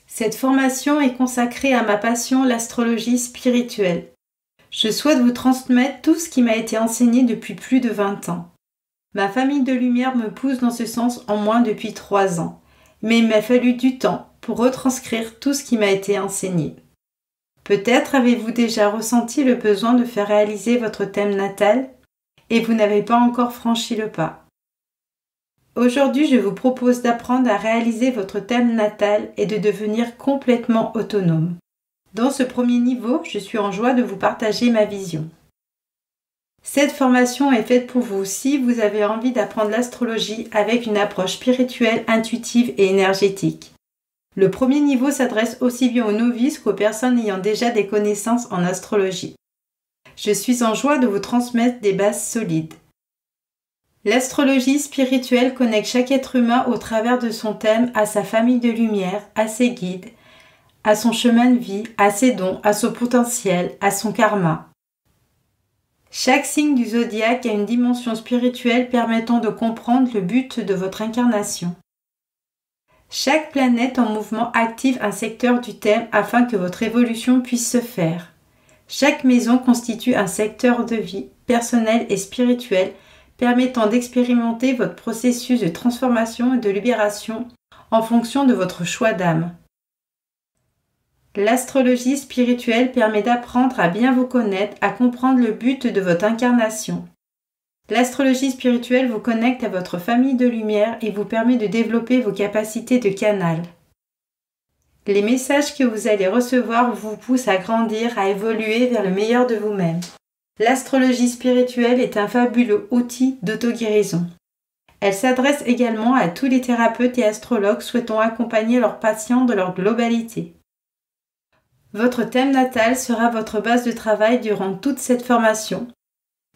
Cette formation est consacrée à ma passion, l'astrologie spirituelle. Je souhaite vous transmettre tout ce qui m'a été enseigné depuis plus de 20 ans. Ma famille de lumière me pousse dans ce sens en moins depuis 3 ans, mais il m'a fallu du temps pour retranscrire tout ce qui m'a été enseigné. Peut-être avez-vous déjà ressenti le besoin de faire réaliser votre thème natal et vous n'avez pas encore franchi le pas. Aujourd'hui, je vous propose d'apprendre à réaliser votre thème natal et de devenir complètement autonome. Dans ce premier niveau, je suis en joie de vous partager ma vision. Cette formation est faite pour vous si vous avez envie d'apprendre l'astrologie avec une approche spirituelle, intuitive et énergétique. Le premier niveau s'adresse aussi bien aux novices qu'aux personnes ayant déjà des connaissances en astrologie. Je suis en joie de vous transmettre des bases solides. L'astrologie spirituelle connecte chaque être humain au travers de son thème à sa famille de lumière, à ses guides, à son chemin de vie, à ses dons, à son potentiel, à son karma. Chaque signe du zodiaque a une dimension spirituelle permettant de comprendre le but de votre incarnation. Chaque planète en mouvement active un secteur du thème afin que votre évolution puisse se faire. Chaque maison constitue un secteur de vie, personnel et spirituel, permettant d'expérimenter votre processus de transformation et de libération en fonction de votre choix d'âme. L'astrologie spirituelle permet d'apprendre à bien vous connaître, à comprendre le but de votre incarnation. L'astrologie spirituelle vous connecte à votre famille de lumière et vous permet de développer vos capacités de canal. Les messages que vous allez recevoir vous poussent à grandir, à évoluer vers le meilleur de vous-même. L'astrologie spirituelle est un fabuleux outil d'auto-guérison. Elle s'adresse également à tous les thérapeutes et astrologues souhaitant accompagner leurs patients dans leur globalité. Votre thème natal sera votre base de travail durant toute cette formation,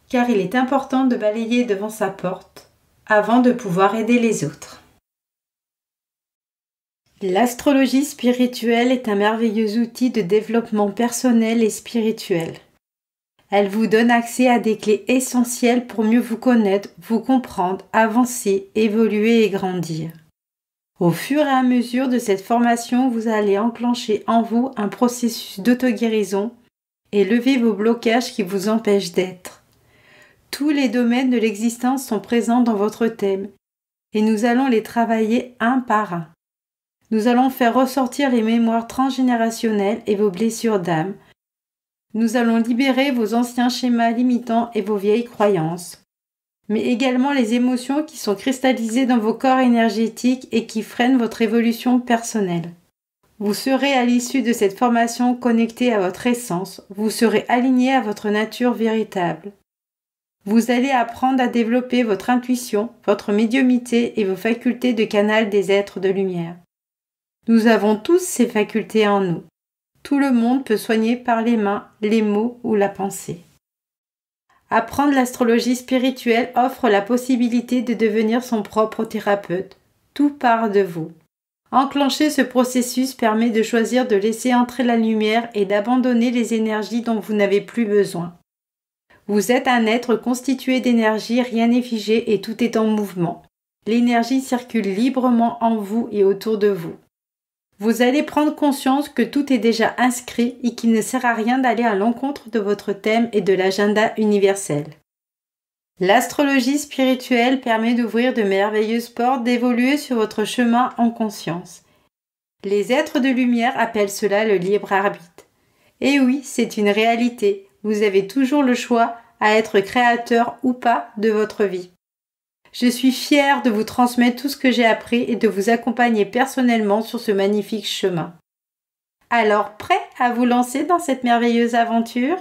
car il est important de balayer devant sa porte avant de pouvoir aider les autres. L'astrologie spirituelle est un merveilleux outil de développement personnel et spirituel. Elle vous donne accès à des clés essentielles pour mieux vous connaître, vous comprendre, avancer, évoluer et grandir. Au fur et à mesure de cette formation, vous allez enclencher en vous un processus d'auto-guérison et lever vos blocages qui vous empêchent d'être. Tous les domaines de l'existence sont présents dans votre thème et nous allons les travailler un par un. Nous allons faire ressortir les mémoires transgénérationnelles et vos blessures d'âme. Nous allons libérer vos anciens schémas limitants et vos vieilles croyances, mais également les émotions qui sont cristallisées dans vos corps énergétiques et qui freinent votre évolution personnelle. Vous serez à l'issue de cette formation connecté à votre essence, vous serez aligné à votre nature véritable. Vous allez apprendre à développer votre intuition, votre médiumnité et vos facultés de canal des êtres de lumière. Nous avons tous ces facultés en nous. Tout le monde peut soigner par les mains, les mots ou la pensée. Apprendre l'astrologie spirituelle offre la possibilité de devenir son propre thérapeute. Tout part de vous. Enclencher ce processus permet de choisir de laisser entrer la lumière et d'abandonner les énergies dont vous n'avez plus besoin. Vous êtes un être constitué d'énergie, rien n'est figé et tout est en mouvement. L'énergie circule librement en vous et autour de vous. Vous allez prendre conscience que tout est déjà inscrit et qu'il ne sert à rien d'aller à l'encontre de votre thème et de l'agenda universel. L'astrologie spirituelle permet d'ouvrir de merveilleuses portes, d'évoluer sur votre chemin en conscience. Les êtres de lumière appellent cela le libre arbitre. Et oui, c'est une réalité. Vous avez toujours le choix à être créateur ou pas de votre vie. Je suis fière de vous transmettre tout ce que j'ai appris et de vous accompagner personnellement sur ce magnifique chemin. Alors, prêt à vous lancer dans cette merveilleuse aventure ?